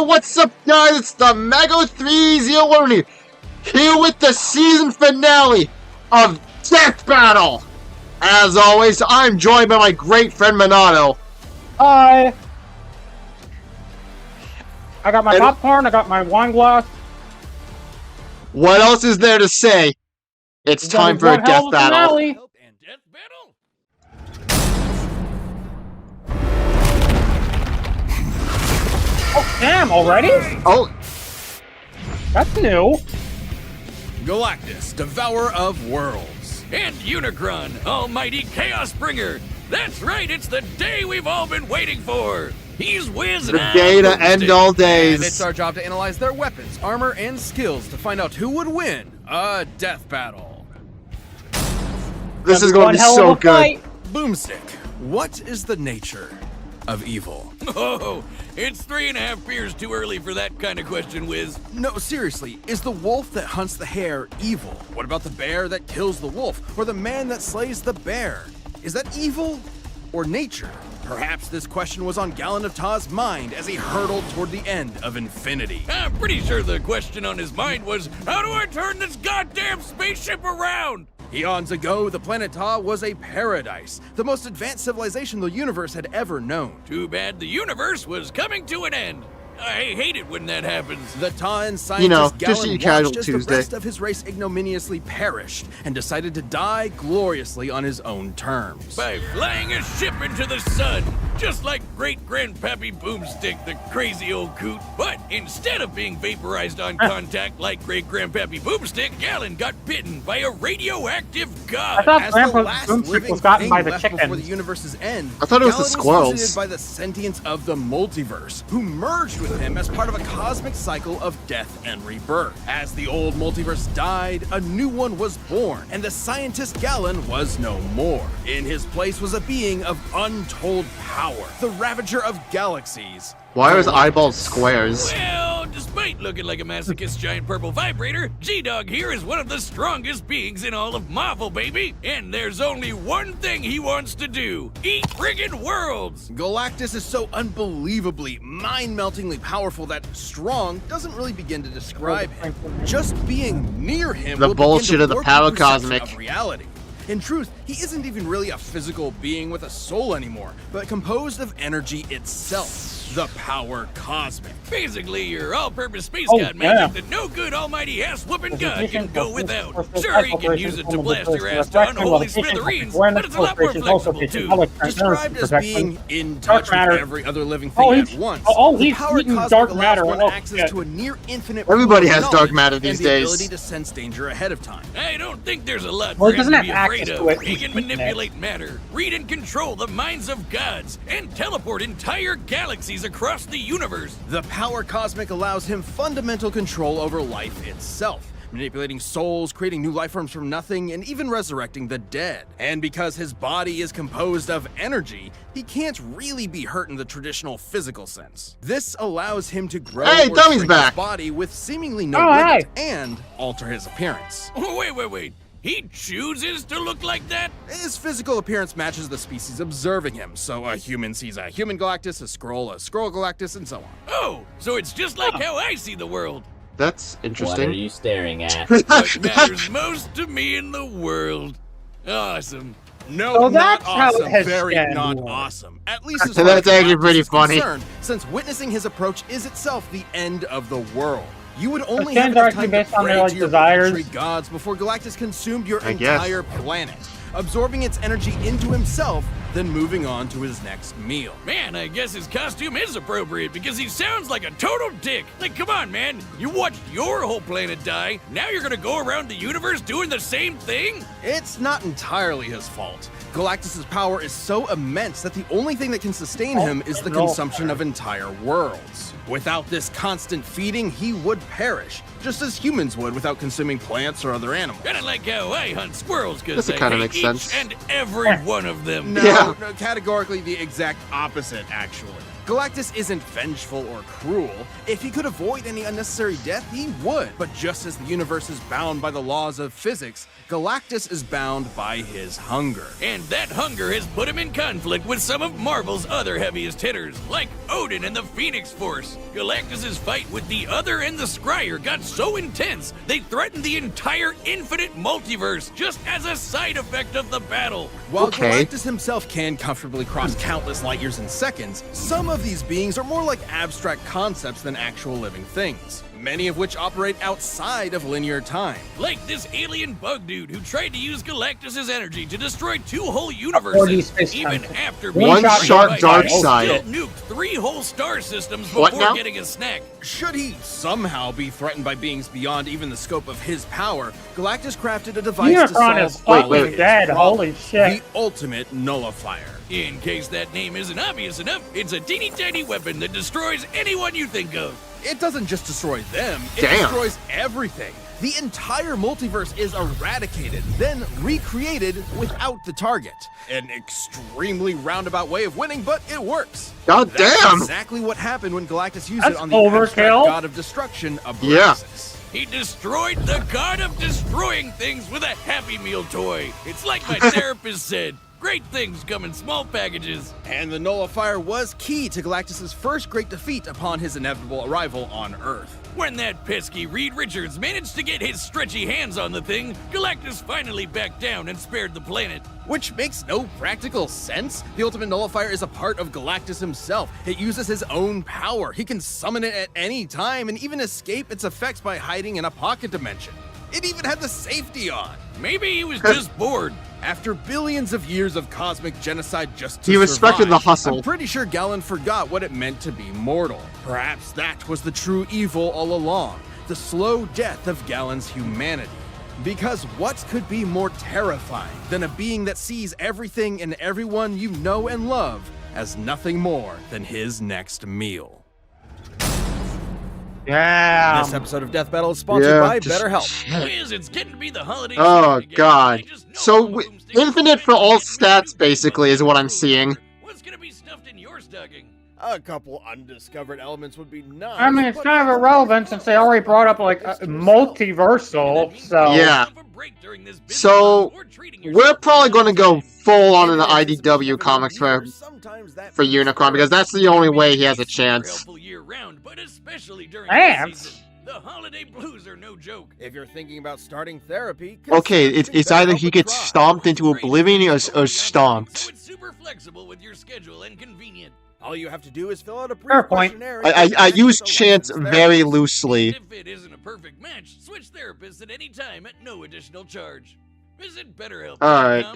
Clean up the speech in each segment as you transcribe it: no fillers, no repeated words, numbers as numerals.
what's up, guys? It's the Mago 30 here with the season finale of Death Battle. As always, I'm joined by my great friend Minato. Hi. I got my popcorn, I got my wine glass. What else is there to say? It's time for a death battle. Oh, damn, already? Oh. That's new. Galactus, Devourer of Worlds. And Unicron, Almighty Chaos Bringer. That's right, it's the day we've all been waiting for. He's Wiz and the day to end all days. And it's our job to analyze their weapons, armor, and skills to find out who would win a death battle. This is going to be so good. Boomstick, what is the nature of evil? Oh, it's 3.5 beers too early for that kind of question, Wiz. No, seriously, is the wolf that hunts the hare evil? What about the bear that kills the wolf? Or the man that slays the bear? Is that evil or nature? Perhaps this question was on Galen of Ta's mind as he hurtled toward the end of infinity. I'm pretty sure the question on his mind was, how do I turn this goddamn spaceship around? Eons ago, the planet Ta was a paradise, the most advanced civilization the universe had ever known. Too bad the universe was coming to an end. I hate it when that happens. The Ta'an scientist just Galen watched as the rest of his race ignominiously perished and decided to die gloriously on his own terms. By flying a ship into the sun, just like great-grandpappy Boomstick, the crazy old coot. But instead of being vaporized on contact like great-grandpappy Boomstick, Galen got bitten by a radioactive god. I thought As Grandpa the last Boomstick living was gotten thing by the left chicken. before the universe's end, I thought it was the Galen squirrels. visited by the sentience of the multiverse, who merged with him as part of a cosmic cycle of death and rebirth. As the old multiverse died, a new one was born, and the scientist Galen was no more. In his place was a being of untold power, the Ravager of Galaxies. Why are his eyeballs squares? Well, despite looking like a masochist giant purple vibrator, G-Dog here is one of the strongest beings in all of Marvel, baby. And there's only one thing he wants to do: eat friggin' worlds. Galactus is so unbelievably, mind-meltingly powerful that strong doesn't really begin to describe him. Just being near him The will bullshit begin to of the warp power your perception cosmic. of reality. In truth, he isn't even really a physical being with a soul anymore, but composed of energy itself. The power cosmic. Basically, your all-purpose space Oh, god magic that no good almighty ass-whooping god can go without. Sure, he can use it to blast your ass to unholy smithereens, but it's a lot more flexible, too. Described as being in touch with every other living Oh, thing he's- at once. oh, the he's power eating cosmic dark allows matter. one Oh, access shit. to a near infinite Everybody pool of has dark knowledge matter and these the days. ability to sense danger ahead of time. I don't think there's a lot Well, for he him doesn't to have be access afraid to of. it. He can manipulate matter, read and control the minds of gods, and teleport entire galaxies across the universe. The power cosmic allows him fundamental control over life itself, manipulating souls, creating new life forms from nothing, and even resurrecting the dead. And because his body is composed of energy, he can't really be hurt in the traditional physical sense. This allows him to grow Hey, or Dummy's shrink back. his body with seemingly no Oh, limit hey. and alter his appearance. Wait. He chooses to look like that? His physical appearance matches the species observing him, so a human sees a human Galactus, a Skrull Galactus, and so on. Oh, so it's just like how I see the world. That's What are interesting. you staring at? What matters most to me in the world. Awesome. No, So not that's how it awesome. has Very been. not awesome. At least as That's far as actually Galactus pretty is funny. concerned, since witnessing his approach is itself the end of the world. You would only stands have enough are actually time to based on pray their, like, to your desires. planetary gods before Galactus consumed your I guess. entire planet, absorbing its energy into himself, then moving on to his next meal. Man, I guess his costume is appropriate because he sounds like a total dick. Like, come on, man. You watched your whole planet die. Now you're gonna go around the universe doing the same thing? It's not entirely his fault. Galactus' power is so immense that the only thing that can sustain him is the consumption of entire worlds. Without this constant feeding, he would perish, just as humans would without consuming plants or other animals. Kinda like how I hunt squirrels because This I kinda hate makes each sense. and every one of them. No, Yeah. no, categorically the exact opposite, actually. Galactus isn't vengeful or cruel. If he could avoid any unnecessary death, he would. But just as the universe is bound by the laws of physics, Galactus is bound by his hunger. And that hunger has put him in conflict with some of Marvel's other heaviest hitters, like Odin and the Phoenix Force. Galactus's fight with the Other and the Scryer got so intense, they threatened the entire infinite multiverse just as a side effect of the battle. While Okay. Galactus himself can comfortably cross countless light years in seconds, some of these beings are more like abstract concepts than actual living things, many of which operate outside of linear time. Like this alien bug dude who tried to use Galactus's energy to destroy 2 whole 40 universes, space even time. after One being shot beat by dark Thanos, side. still nuked 3 whole star systems What before now? getting a snack. Should he somehow be threatened by beings beyond even the scope of his power, Galactus crafted a device to Unicron is solve fucking all of his dead. problems. Holy shit. The ultimate nullifier. In case that name isn't obvious enough, it's a teeny tiny weapon that destroys anyone you think of. It doesn't just destroy them, it Damn. destroys everything. The entire multiverse is eradicated, then recreated without the target. An extremely roundabout way of winning, but it works. God That's damn! exactly what happened when Galactus used That's it on the overkill. abstract god of destruction, Yeah. Abraxas. He destroyed the god of destroying things with a Happy Meal toy. It's like my therapist said, great things come in small packages. And the nullifier was key to Galactus's first great defeat upon his inevitable arrival on Earth. When that pesky Reed Richards managed to get his stretchy hands on the thing, Galactus finally backed down and spared the planet. Which makes no practical sense. The ultimate nullifier is a part of Galactus himself. It uses his own power. He can summon it at any time and even escape its effects by hiding in a pocket dimension. It even had the safety on. Maybe he was just bored. After billions of years of cosmic genocide just to He respected survive, the hustle. I'm pretty sure Galen forgot what it meant to be mortal. Perhaps that was the true evil all along, the slow death of Galen's humanity. Because what could be more terrifying than a being that sees everything and everyone you know and love as nothing more than his next meal? Yeah. This episode of Death Battle is sponsored Yeah, by just- BetterHelp. shit. Whiz, it's getting to be the holiday Oh season again. god. I just know So, all the boomsticks infinite for all stats, basically, is what I'm seeing. What's gonna be stuffed in your stocking? A couple undiscovered elements would be nice. I mean, it's but- kind of irrelevant since they already brought up, like, multiversal, so... Yeah. Have a break during this busy So, month or treating We're yourself. probably going to go full on in the IDW comics for Unicron, because that's the only way he has a Super chance. helpful year-round, but especially during Chance? this season. The holiday blues are no joke. If you're thinking about starting therapy, Okay, consider it's either BetterHelp he a gets try. stomped into oblivion or So stomped. it's super flexible with your schedule and convenient. All you have to do is fill out a Fair brief point. questionnaire. I use Select chance therapist. very And loosely. if it isn't a perfect match, switch therapists at any time at no additional charge. Visit BetterHelp. Alright,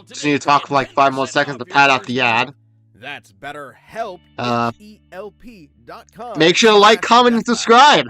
just need to talk for like 5 more seconds to pad out the ad. That's BetterHelp. HELP.com. Make sure to like, comment, and subscribe!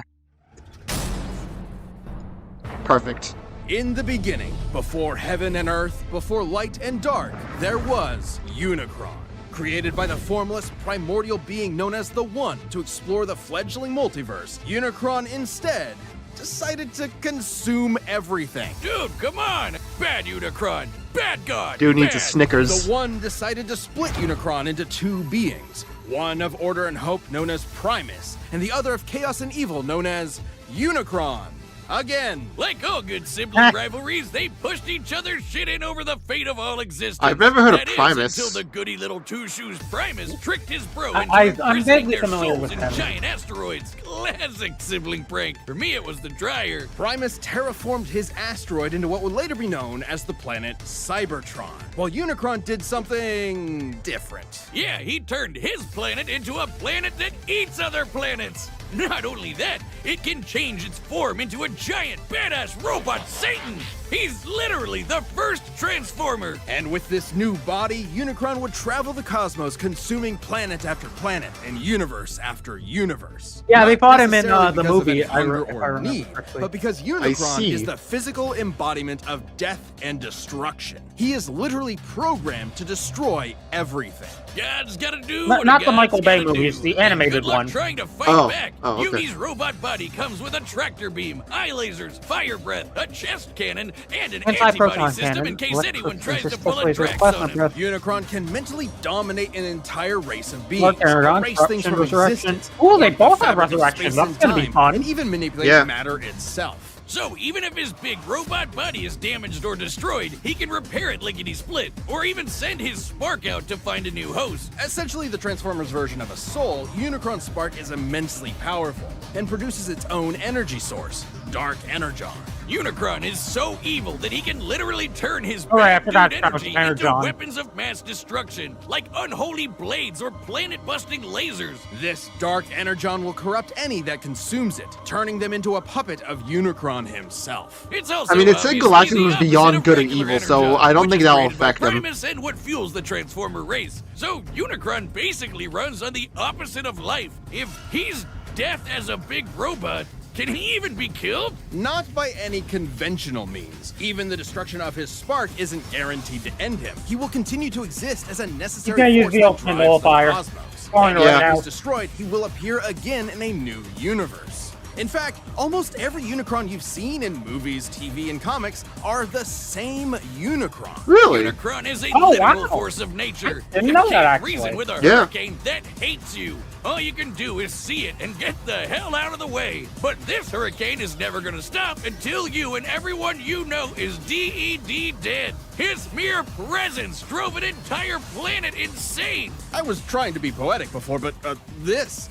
Perfect. In the beginning, before heaven and earth, before light and dark, there was Unicron. Created by the formless, primordial being known as the One to explore the fledgling multiverse, Unicron instead decided to consume everything. Dude, come on! Bad Unicron! Bad God! Dude needs a bad. Snickers. The One decided to split Unicron into 2 beings, one of order and hope known as Primus, and the other of chaos and evil known as Unicron. Again. Like all good sibling rivalries, they pushed each other's shit in over the fate of all existence. I've never heard of That is, Primus. until the goody little two-shoes Primus tricked his bro into I'm imprisoning vaguely their familiar souls with in him. giant asteroids. Classic sibling prank. For me, it was the dryer. Primus terraformed his asteroid into what would later be known as the planet Cybertron, while Unicron did something different. Yeah, he turned his planet into a planet that eats other planets. Not only that, it can change its form into a giant, badass robot Satan. He's literally the first Transformer. And with this new body, Unicron would travel the cosmos, consuming planet after planet and universe after universe. Yeah, they Not fought him in, necessarily the because of movie, any hunger if I or remember need, correctly. but because Unicron see. is the physical embodiment of death and destruction. He is literally programmed to destroy everything. God's gotta do Not- what not a the God's Michael Bay gotta movies, do. the And animated good luck one. trying to fight Oh, back. oh, okay. Uni's robot body comes with a tractor beam, eye lasers, fire breath, a chest cannon, and an Anti-proton antibody system cannon, in case electric anyone tries to resistance pull a lasers, Drax plasma on him. breath, Unicron can mentally dominate an entire race of beings, blood paragon, erase things corruption, from resurrection. existence, Ooh, they warp the both have fabric of resurrection. space That's and gonna be time, fun. and even manipulate Yeah. matter itself. So even if his big robot body is damaged or destroyed, he can repair it lickety-split, or even send his spark out to find a new host. Essentially the Transformers version of a soul, Unicron's spark is immensely powerful and produces its own energy source, Dark Energon. Unicron is so evil that he can literally turn his Oh, yeah, I bad forgot dude that was energy into Energon. weapons of mass destruction, like unholy blades or planet-busting lasers. This Dark Energon will corrupt any that consumes it, turning them into a puppet of Unicron himself. It's also I mean, it said obviously Galactus the was opposite beyond of good and regular evil, so Energon, I don't which think is that will created by affect him. Primus and what fuels the Transformer race. So Unicron basically runs on the opposite of life. If he's death as a big robot, can he even be killed? Not by any conventional means. Even the destruction of his spark isn't guaranteed to end him. He will continue to exist as a necessary can't use force the that ultimate drives the nullifier. cosmos. Calling it And right if now. he's destroyed, he will appear again in a new universe. In fact, almost every Unicron you've seen in movies, TV, and comics are the same Unicron. Really? Unicron is a Oh, literal wow. force of nature. Didn't You know that, can't actually. reason with a Yeah. hurricane that hates you. All you can do is see it and get the hell out of the way. But this hurricane is never gonna stop until you and everyone you know is DED dead. His mere presence drove an entire planet insane. I was trying to be poetic before, but this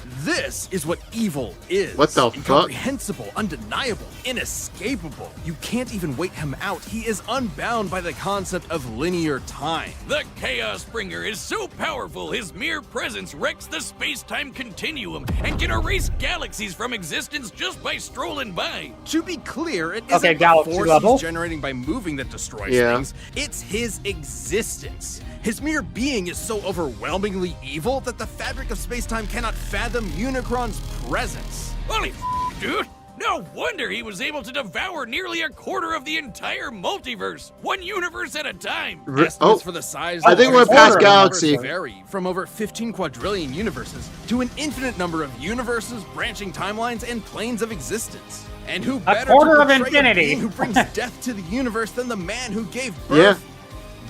is what evil is. What the fuck? Incomprehensible, undeniable, inescapable. You can't even wait him out. He is unbound by the concept of linear time. The Chaos Bringer is so powerful, his mere presence wrecks the space-time continuum and can erase galaxies from existence just by strolling by. To be clear, it Okay, isn't galaxy the force level. he's generating by moving that destroys Yeah. things. It's his existence. His mere being is so overwhelmingly evil that the fabric of space-time cannot fathom Unicron's presence. Holy dude! No wonder he was able to devour nearly a quarter of the entire multiverse, one universe at a time. Estimates Oh, for the size I of think the we're past universe Galaxy. vary from over 15 quadrillion universes to an infinite number of universes, branching timelines, and planes of existence. And who better quarter to of portray infinity. a being who brings death to the universe than the man who gave birth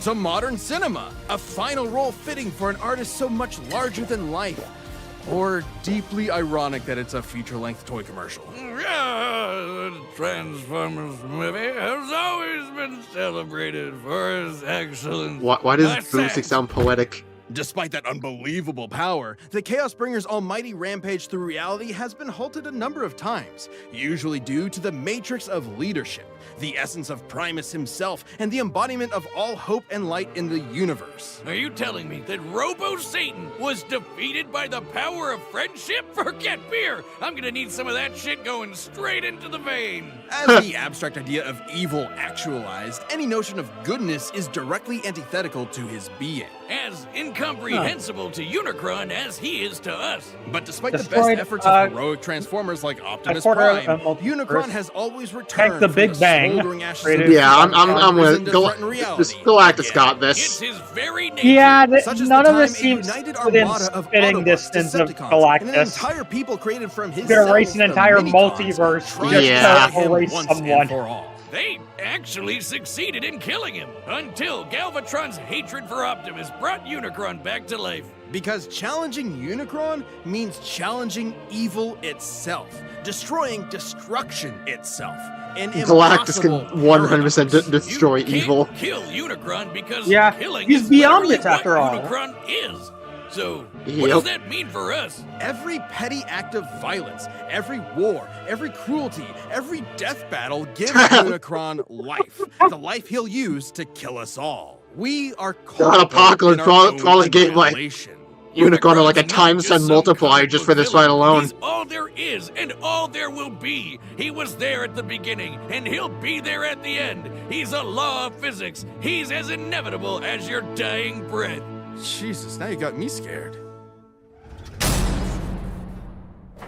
to modern cinema? A final role fitting for an artist so much larger than life. Or deeply ironic that it's a feature-length toy commercial. The Transformers movie has always been celebrated for its excellence. Why does That's Boomstick it. sound poetic? Despite that unbelievable power, the Chaos Bringer's almighty rampage through reality has been halted a number of times, usually due to the matrix of leadership, the essence of Primus himself, and the embodiment of all hope and light in the universe. Are you telling me that Robo-Satan was defeated by the power of friendship? Forget beer! I'm gonna need some of that shit going straight into the vein. As the abstract idea of evil actualized, any notion of goodness is directly antithetical to his being. As incomprehensible to Unicron as he is to us. But despite the Destroyed, best efforts of heroic Transformers like Optimus quarter of Prime, a multiverse. Unicron has always returned the from Big the Bang. smoldering ashes Created- of Yeah, I'm risen with to threaten reality this Galactus again. got It's this. his very nature. Yeah, Such as none the of this time a seems united within armada of spitting Autobots, distance of Decepticons, and an Galactus. entire people created from his Could erase cells, an the entire Minicons, multiverse tried just to to destroy him erase once someone. and for all. They actually succeeded in killing him until Galvatron's hatred for Optimus brought Unicron back to life. Because challenging Unicron means challenging evil itself, destroying destruction itself. An Galactus can impossible 100% paradox. destroy You can't evil. kill Unicron because Yeah, killing he's is beyond literally it after what all. Unicron is. So, what Yep. does that mean for us? Every petty act of violence, every war, every cruelty, every death battle gives Unicron life. The life he'll use to kill us all. We are God, Apocalypse probably gave, like, annihilation. Unicron like a is not times 10 just some multiplier comic just book for this villain. fight alone. He's all there is and all there will be. He was there at the beginning and he'll be there at the end. He's a law of physics. He's as inevitable as your dying breath. Jesus, now you got me scared.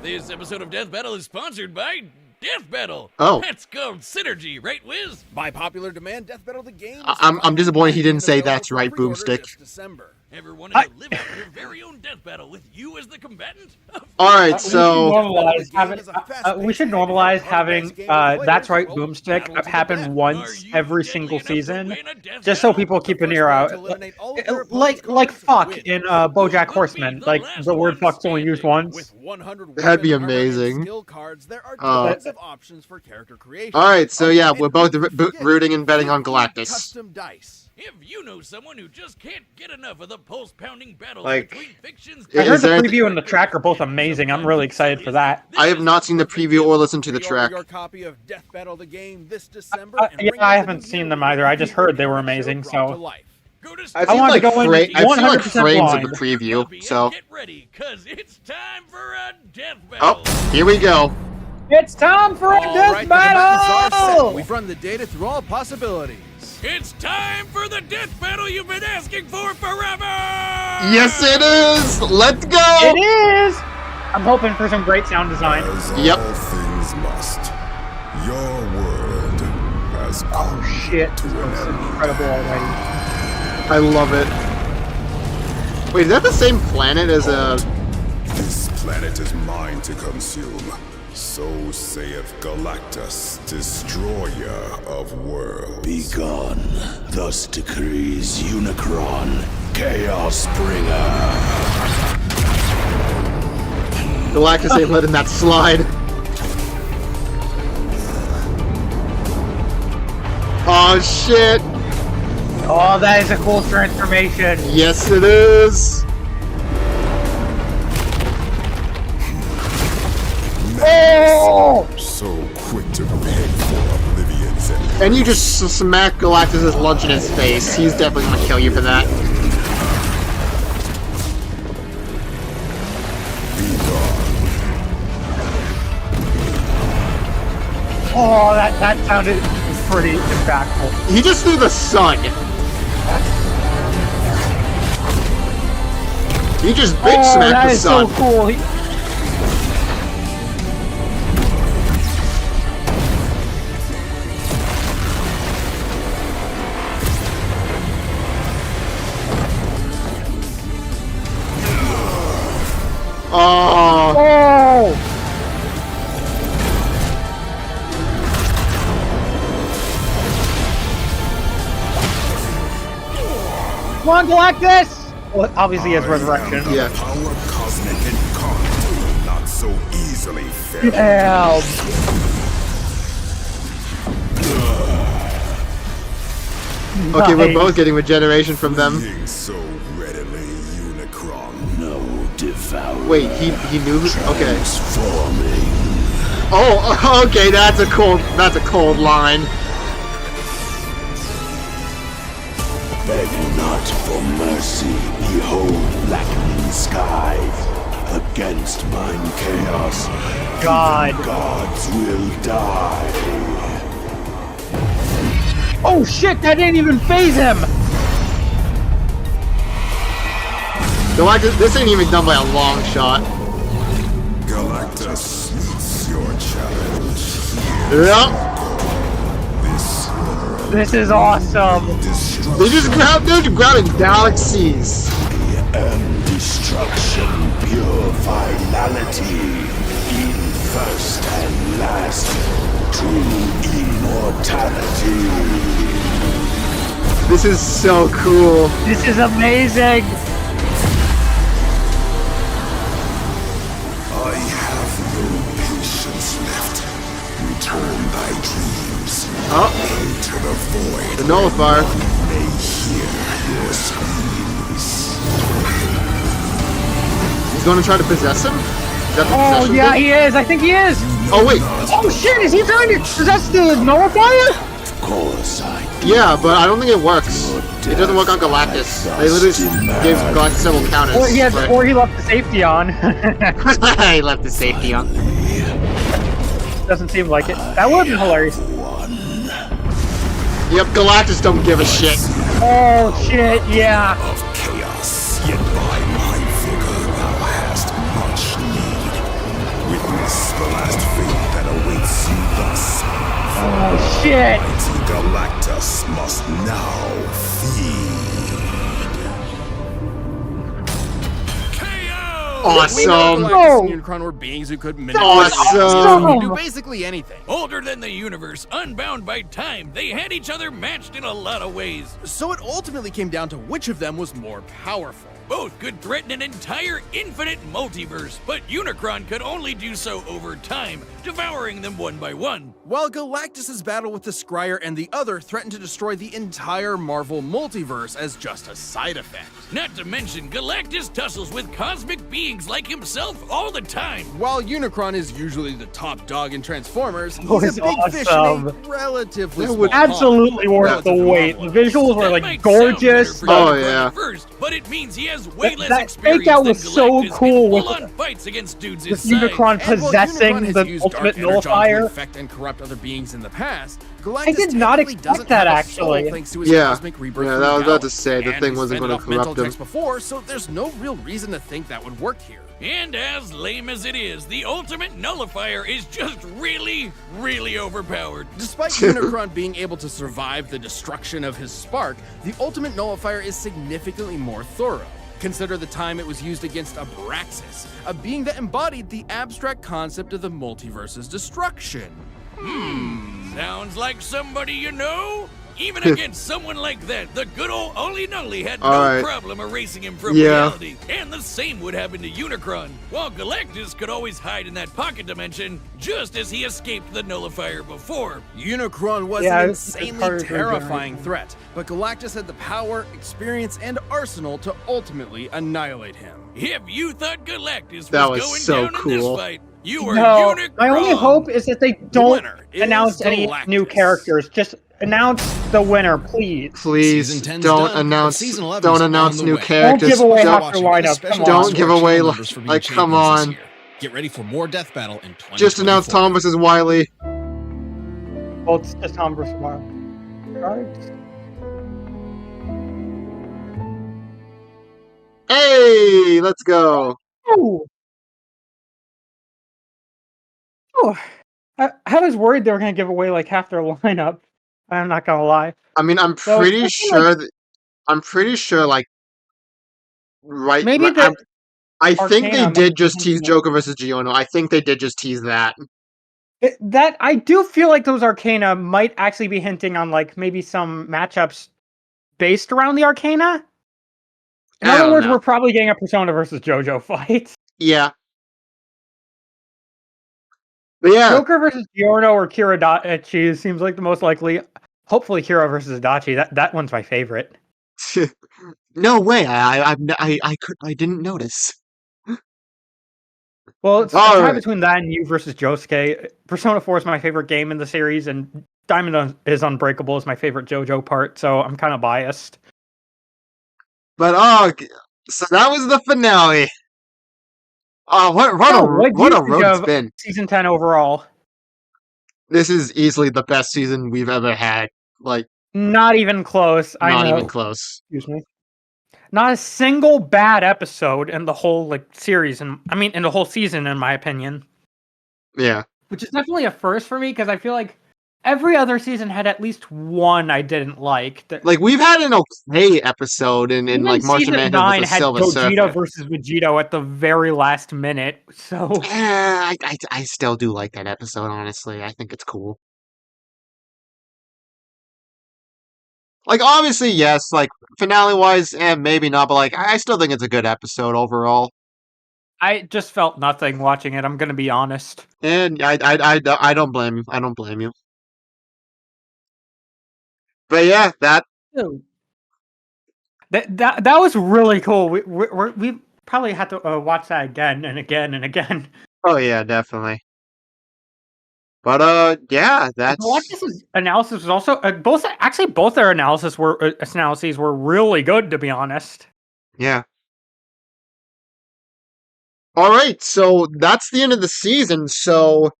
This episode of Death Battle is sponsored by Death Battle. Oh. That's called Synergy, right, Wiz? By popular demand, Death Battle the game. I'm disappointed he didn't say that's right, Pre-order Boomstick. this December. Ever wanted to live out your very own death battle with you as the combatant? Alright, so... We should normalize having That's Right Boomstick happen once every single season, just so people keep an ear out. Like fuck in BoJack Horseman, like the word fuck's only used once. That'd be amazing. Skill cards, there are lots of options for character creation. Alright, so yeah, we're both rooting and betting on Galactus. Custom dice. If you know someone who just can't get enough of the pulse-pounding battles Like, between fictions... I heard the preview and the track are both amazing. I'm really excited for that. I have not seen the preview or listened to the track. Your copy of Death Battle the game this December. Yeah, I haven't seen them either. I just heard they were amazing, so... I've I seen want to like, go in I've seen like 100% frames of blind. the preview, so... Get ready, cause it's time for a death battle. Oh, here we go. It's time for a death battle! We've run the data through all possibilities. It's time for the death battle you've been asking for forever! Yes, it is! Let's go! It is! I'm hoping for some great sound design. Yep. All things must. Your world has come Shit, to this an looks end. incredible already. I love it. Wait, is that the same planet as a... This planet is mine to consume. So saith Galactus, destroyer of worlds. Begone, thus decrees Unicron, Chaos Bringer. Galactus ain't letting that slide. Oh, shit. Oh, that is a cool transformation. Yes, it is. Oh! So quick to beg for oblivion's end. And you just smack Galactus' lunch in his face. He's definitely gonna kill you for that. Oh, that sounded pretty impactful. He just threw the sun. He just bitch Oh, smacked that the is sun. so cool. Oh. Oh! Come on, Galactus! Well, obviously, he has resurrection. Yeah. Power cosmic incarnate, not so easily fed. Damn. Okay, we're Nice. both getting regeneration from them. Being so readily, Unicron. No devour. Wait, he knew who? Okay. Transforming. Oh, okay, that's a cold line. Beg not for mercy. Behold blackening skies. Against mine chaos. God. Gods will die. Oh shit, that didn't even phase him! Galactus, this ain't even done by a long shot. Galactus meets your challenge. Yep. This This is awesome. They're grabbing galaxies. And destruction, pure finality. In first and last, true immortality. This is so cool. This is amazing. I have no patience left. Return thy dreams Oh, into the void. the nullifier. May hear your screams. He's going to try to possess him? Is that the Oh possession yeah, thing? he is. I think he is. Oh, wait. Oh shit, is he trying to possess the nullifier? Of course I do. Yeah, but I don't think it works. It doesn't work on Galactus. They literally gave Galactus several counters. Or he left the safety on. He left the safety on. Doesn't seem like it. That would have been hilarious. Yep, Galactus don't give a shit. Oh shit, yeah. Of chaos, yet by my vigor thou hast much need. Witness the last fate that awaits you thus. Oh shit. Mighty Galactus must now feed. Awesome. We know Galactus and Unicron were beings who could manipulate Awesome. and do basically anything. Older than the universe, unbound by time, they had each other matched in a lot of ways. So it ultimately came down to which of them was more powerful. Both could threaten an entire infinite multiverse, but Unicron could only do so over time, devouring them one by one. While Galactus' battle with the Scryer and the other threatened to destroy the entire Marvel multiverse as just a side effect. Not to mention, Galactus tussles with cosmic beings like himself all the time. While Unicron is usually the top dog in Transformers, Oh, he's a big it's fish in a awesome. relatively That small would- pond. Absolutely worth Relative the to wait. The Marvel. visuals were That like might gorgeous. sound better for Oh, Unicron yeah. at first, but it means he has way less that experience fake out than was so Galactus cool in with full-on fights against dudes with his size. Unicron And while possessing Unicron has the used ultimate Dark Energon to nullifier. infect and corrupt other beings in the past, Galactus I did not technically expect doesn't that, have a soul actually. thanks to his Yeah. cosmic rebirth Yeah, from that was about Hell. to say, the And thing he's wasn't fended gonna off mental corrupt him. attacks before, so there's no real reason to think that would work here. And as lame as it is, the ultimate nullifier is just really, really overpowered. Despite Unicron being able to survive the destruction of his spark, the ultimate nullifier is significantly more thorough. Consider the time it was used against Abraxas, a being that embodied the abstract concept of the multiverse's destruction. Sounds like somebody you know? Even against someone like that, the good old Oli Nully had no Alright. problem erasing him from Yeah. reality. And the same would happen to Unicron, while Galactus could always hide in that pocket dimension, just as he escaped the nullifier before. Unicron was Yeah, an it's insanely harder to terrifying generate. threat, but Galactus had the power, experience, and arsenal to ultimately annihilate him. If you thought Galactus That was was going so down in this cool. fight, you were No, Unicron. my only hope is that they don't winner is announce any new Galactus. characters. Just announce the winner, please. Please Season 10's don't done, but announce season 11's don't on announce the new way. characters. Don't give away Don't- half the lineup. Come on. Don't give away, numbers for being like, come champions this on. year. Get ready for more Death Battle in 2024. Just announce Tom versus Wiley. Well, it's just Tom versus Wild. Right? Hey, let's go. Ooh. Oh, I was worried they were going to give away like half their lineup. I'm not going to lie. I mean, I'm So, pretty it's sure that I'm pretty sure like right. Maybe right- the I think they Arcana did might just be tease hinting Joker versus Giono. I think they did just tease that. that I do feel like those Arcana might actually be hinting on like maybe some matchups based around the Arcana. In I other don't words, know. we're probably getting a Persona versus JoJo fight. Yeah. But yeah, Joker versus Giorno or Kira Adachi seems like the most likely. Hopefully, Kira versus Adachi. That one's my favorite. no way. I didn't notice. Well, it's a All tie right. between that and you versus Josuke. Persona 4 is my favorite game in the series, and Diamond is Unbreakable is my favorite JoJo part, so I'm kind of biased. But so that was the finale. Oh, what What'd a you think road it's of been. Season 10 overall? This is easily the best season we've ever had. Like, Not even close. I not know. even close. Excuse me. Not a single bad episode in the whole like series, and I mean in the whole season, in my opinion. Yeah. Which is definitely a first for me because I feel like every other season had at least one I didn't like. Like, we've had an okay episode in Even like Martian season Manhunter 9 with the had Silver Gogeta Surfer. versus Vegito at the very last minute. So I still do like that episode, honestly. I think it's cool. Like, obviously, yes, like, finale-wise, maybe not, but, like, I still think it's a good episode overall. I just felt nothing watching it. I'm gonna be honest. And I don't blame you. I don't blame you. But yeah, that That was really cool. We probably had to watch that again and again and again. oh yeah, definitely. But yeah, that's Galactus' analysis was also both their analyses were really good, to be honest. yeah. All right, so that's the end of the season. So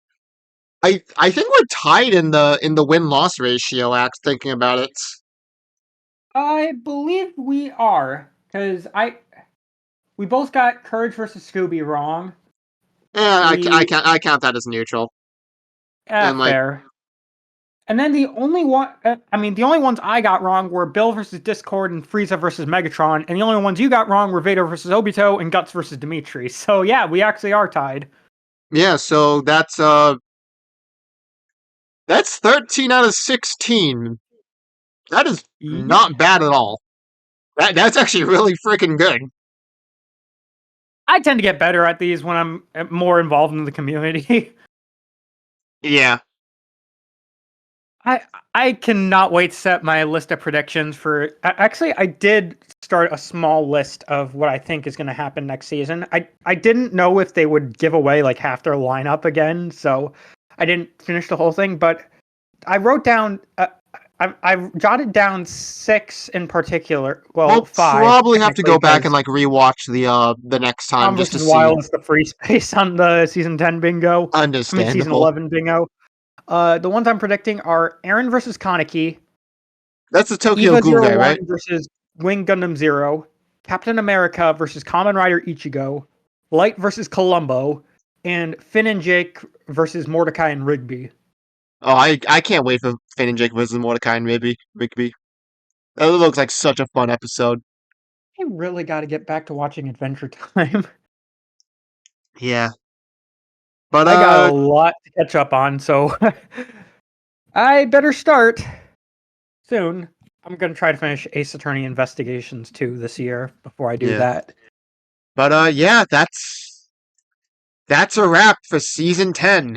I think we're tied in the win-loss ratio. Thinking about it. I believe we are, because we both got Courage versus Scooby wrong. Yeah, We- I count that as neutral. And, like, Fair. And then the only ones I got wrong were Bill versus Discord and Frieza versus Megatron, and the only ones you got wrong were Vader versus Obito and Guts versus Dimitri. So yeah, we actually are tied. Yeah, so that's 13 out of 16. That is not bad at all. That's actually really freaking good. I tend to get better at these when I'm more involved in the community. Yeah. I cannot wait to set my list of predictions for... Actually, I did start a small list of what I think is going to happen next season. I didn't know if they would give away like half their lineup again, so I didn't finish the whole thing, but I wrote down... I jotted down 6 in particular. Well, we'll 5. Probably have to go back and like rewatch the next time just to see. While it's the free space on the season 10 bingo. Understandable. Season 11 bingo. The ones I'm predicting are Aaron versus Kaneki. That's the Tokyo Ghoul guy, right? Versus Wing Gundam Zero. Captain America versus Kamen Rider Ichigo. Light versus Columbo. And Finn and Jake versus Mordecai and Rigby. Oh, I can't wait for Finn and Jake versus Mordecai and Rigby. That looks like such a fun episode. I really got to get back to watching Adventure Time. Yeah. But I got a lot to catch up on, so I better start soon. I'm going to try to finish Ace Attorney Investigations 2 this year before I do that. But yeah, that's a wrap for Season 10.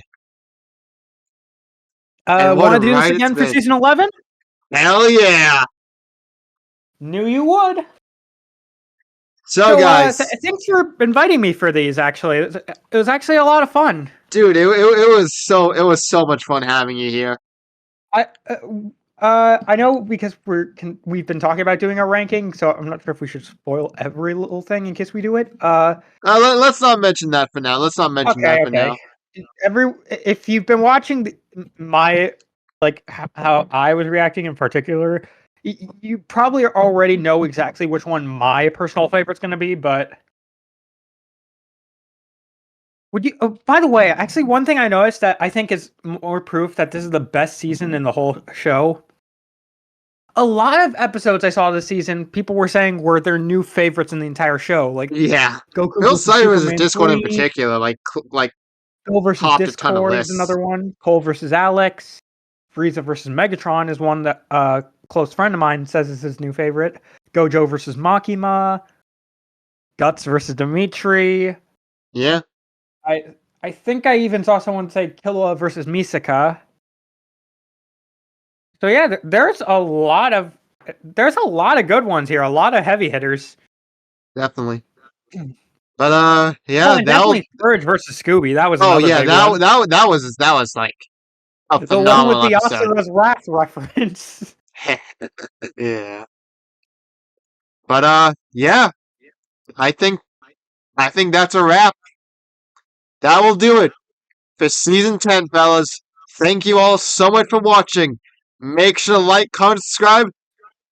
Want to do this again for Season 11? Hell yeah! Knew you would. So guys, thanks for inviting me for these. Actually, it was actually a lot of fun, dude. It was so much fun having you here. I know because we've been talking about doing a ranking, so I'm not sure if we should spoil every little thing in case we do it. Let's not mention that for now. Now. If you've been watching my how I was reacting in particular, you probably already know exactly which one my personal favorite's going to be. But would you? Oh, by the way, actually, one thing I noticed that I think is more proof that this is the best season in the whole show. A lot of episodes I saw this season, people were saying were their new favorites in the entire show. Like, yeah, Goku Bill Cyrus' Discord 3, in particular, like Cole versus Discord is another one. Cole versus Alex, Frieza versus Megatron is one that a close friend of mine says is his new favorite. Gojo versus Makima, Guts versus Dimitri. Yeah, I think I even saw someone say Killua versus Misaka. So yeah, there's a lot of good ones here, a lot of heavy hitters. Definitely. But yeah, definitely Surge versus Scooby. That was that was like a phenomenal the one with the episode. Asura's Wrath reference. Yeah. But yeah, I think that's a wrap. That will do it for Season 10, fellas. Thank you all so much for watching. Make sure to like, comment, subscribe,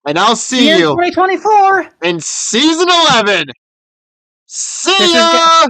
and I'll see you 2024 in Season 11. See ya!